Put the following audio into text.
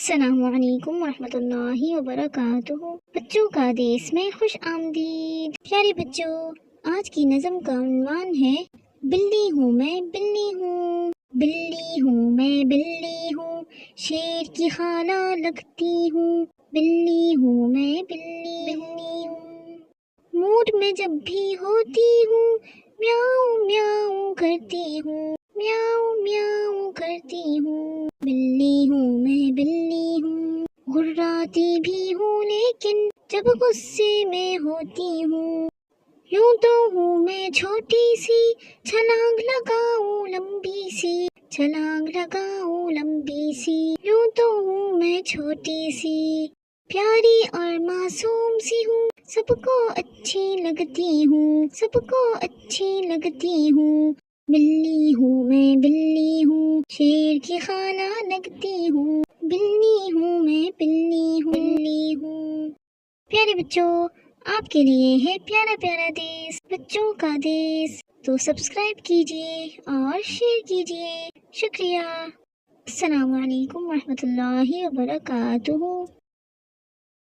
السلام علیکم ورحمۃ اللہ وبرکاتہ۔ بچوں کا دیس میں خوش آمدید۔ پیارے بچوں، آج کی نظم کا عنوان ہے بلی ہوں میں بلی ہوں، بلی ہوں میں بلی ہوں، شیر کی خالہ لگتی ہوں، بلی ہوں میں بلی ہوں، موڈ میں جب بھی ہوتی ہوں، میاؤں میاؤں کرتی ہوں، میاؤں میاؤں کرتی ہوں، بلی ہوں میں بلی ہوں، غراتی بھی ہوں لیکن جب غصے میں ہوتی ہوں، یوں تو ہوں میں چھوٹی سی، چھلانگ لگاؤں لمبی سی، چھلانگ لگاؤں لمبی سی، یوں تو ہوں میں چھوٹی سی، پیاری اور معصوم سی ہوں، سب کو اچھی لگتی ہوں، سب کو اچھی لگتی ہوں، بلی ہوں میں بلی ہوں، شیر کی خالہ لگتی ہوں، بلی ہوں میں بلی ہوں، بلی ہوں۔ پیارے بچوں، آپ کے لیے ہے پیارا پیارا دیس، بچوں کا دیس، تو سبسکرائب کیجیے اور شیئر کیجیے۔ شکریہ۔ السلام علیکم ورحمۃ اللہ وبرکاتہ۔